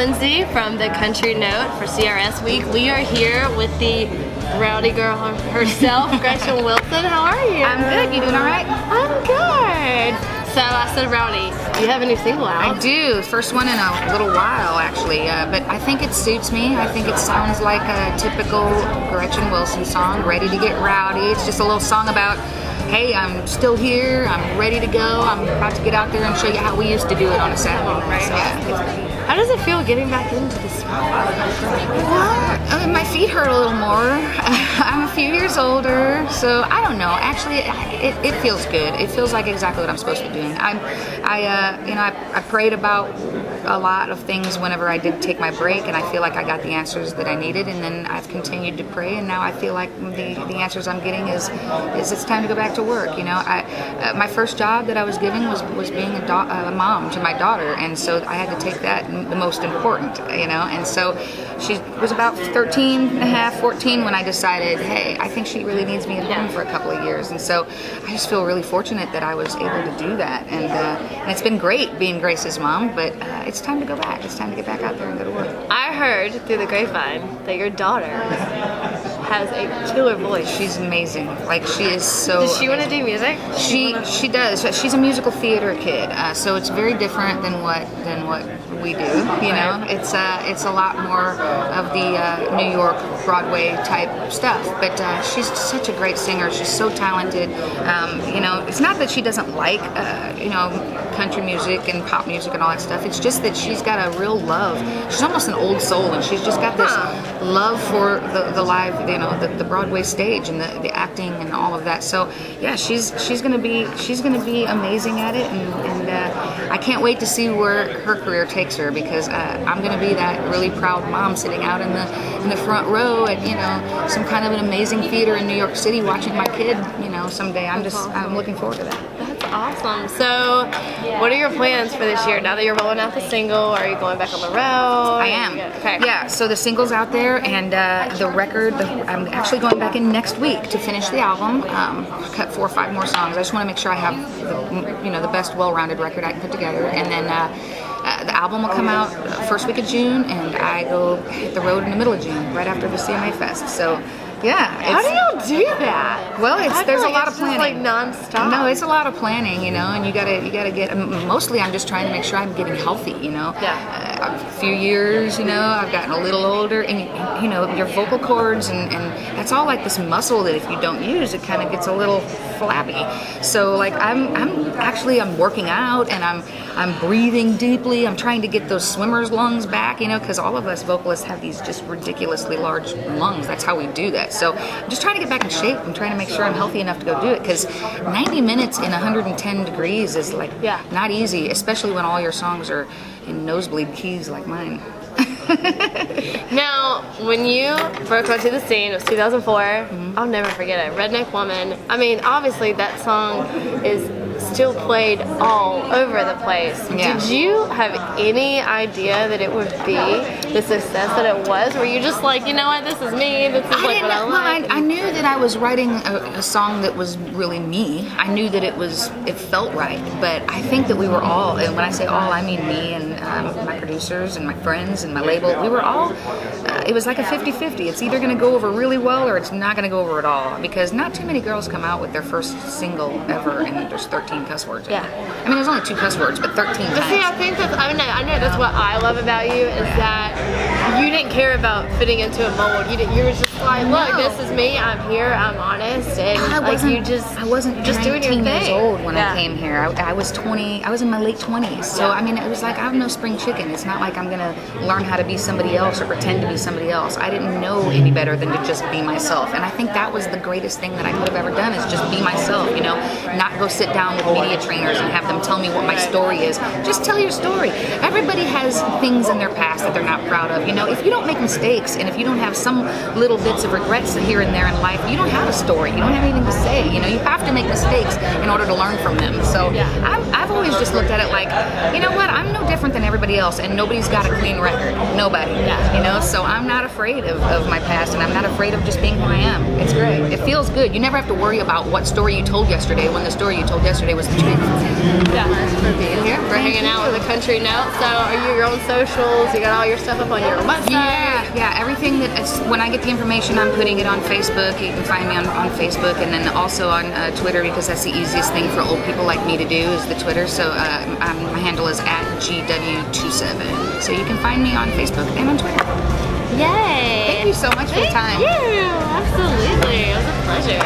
Lindsay from the Country Note for CRS Week. We are here with the rowdy girl herself, Gretchen Wilson. How are you? I'm good. You doing all right? I'm good. So I said, Rowdy, you have a new single out. I do. First one in a little while, actually. But I think it suits me. I think it sounds like a typical Gretchen Wilson song, Ready to Get Rowdy. It's just a little song about, hey, I'm still here. I'm ready to go. I'm about to get out there and show you how we used to do it on a Saturday night. Right. So, yeah. How does it feel getting back into the spotlight? Well, my feet hurt a little more. I'm a few years older, so I don't know. Actually, it feels good. It feels like exactly what I'm supposed to be doing. I prayed about a lot of things whenever I did take my break, and I feel like I got the answers that I needed, and then I've continued to pray, and now I feel like the answers I'm getting is it's time to go back to work. You know, my first job that I was given was being a mom to my daughter, and so I had to take that the most important, you know, and so she was about 13 and a half, 14 when I decided, hey, I think she really needs me at home for a couple of years, and so I just feel really fortunate that I was able to do that, and it's been great being Grace's mom, but it's time to go back. It's time to get back out there and go to work. I heard through the grapevine that your daughter has a killer voice. She's amazing. Like, she is so. Does she want to do music? She does. She's a musical theater kid, so it's very different than what we do. You know, it's a lot more of the New York Broadway type stuff. But she's such a great singer. She's so talented. You know, it's not that she doesn't like country music and pop music and all that stuff. It's just that she's got a real love. She's almost an old soul, and she's just got this love for the live, you know, the Broadway stage and the acting and all of that. So yeah, she's gonna be amazing at it, and I can't wait to see where her career takes her, because I'm gonna be that really proud mom sitting out in the front row at, you know, some kind of an amazing theater in New York City watching my kid, you know, someday. I'm looking forward to that. That's awesome. So what are your plans for this year? Now that you're rolling out the single, are you going back on the road? I am. Okay. Yeah, so the single's out there, and the record, I'm actually going back in next week to finish the album, cut 4 or 5 more songs. I just want to make sure I have the best well-rounded record I can put together, and then the album will come out first week of June, and I go hit the road in the middle of June, right after the CMA Fest. So yeah. How do y'all do that? Well, there's a lot of planning. Just like nonstop. No, it's a lot of planning, you know, and you gotta get. Mostly, I'm just trying to make sure I'm getting healthy, you know. Yeah. A few years, you know, I've gotten a little older, and you know, your vocal cords and that's all like this muscle that if you don't use, it kind of gets a little flabby. So like I'm working out, and I'm breathing deeply. I'm trying to get those swimmer's lungs back, you know, because all of us vocalists have these just ridiculously large lungs. That's how we do that. So I'm just trying to get back in shape. I'm trying to make sure I'm healthy enough to go do it, because 90 minutes in 110 degrees is like not easy, especially when all your songs are in nosebleed keys like mine. Now, when you broke onto the scene, it was 2004. I'll never forget it. Redneck Woman. I mean, obviously that song is still played all over the place. Yeah. Did you have any idea that it would be the success that it was? Were you just like, you know what, this is me, this is like what I like? I knew that I was writing a song that was really me. I knew that it felt right, but I think that we were all, and when I say all, I mean me and my producers and my friends and my label, we were all, it was like a 50-50. It's either going to go over really well or it's not going to go over at all, because not too many girls come out with their first single ever and there's 13 cuss words. Yeah. I mean, there's only 2 cuss words, but 13 times. But see, I think I know that's what I love about you, is that you didn't care about fitting into a mold. You were just like, look, this is me. I'm here. I'm honest, and I wasn't just doing your 19 thing. years old when I came here. I was 20. I was in my late 20s. So I mean, it was like I'm no spring chicken. It's not like I'm gonna learn how to be somebody else or pretend to be somebody else. I didn't know any better than to just be myself, and I think that was the greatest thing that I could have ever done, is just be myself. You know, not go sit down with media trainers and have them tell me what my story is. Just tell your story. Everybody has things in their past that they're not proud of. You know, if you don't make mistakes and if you don't have some little bits of regrets here and there in life, you don't have a story. You don't have anything to say. You know, you have to make mistakes in order to learn from them. So I've always just looked at it like, you know what, I'm no different than than everybody else, and nobody's got a clean record. Nobody. Yeah. You know, so I'm not afraid of my past, and I'm not afraid of just being who I am. It's great. It feels good. You never have to worry about what story you told yesterday when the story you told yesterday was the truth. Yeah. For being here, for hanging out with a country note. So, are you your own socials? You got all your stuff up on your website? Yeah. Everything that is, when I get the information, I'm putting it on Facebook. You can find me on Facebook, and then also on Twitter, because that's the easiest thing for old people like me to do is the Twitter. So my handle is @GW27. So you can find me on Facebook and on Twitter. Yay! Thank you so much for the time. Thank you. Absolutely. It was a pleasure.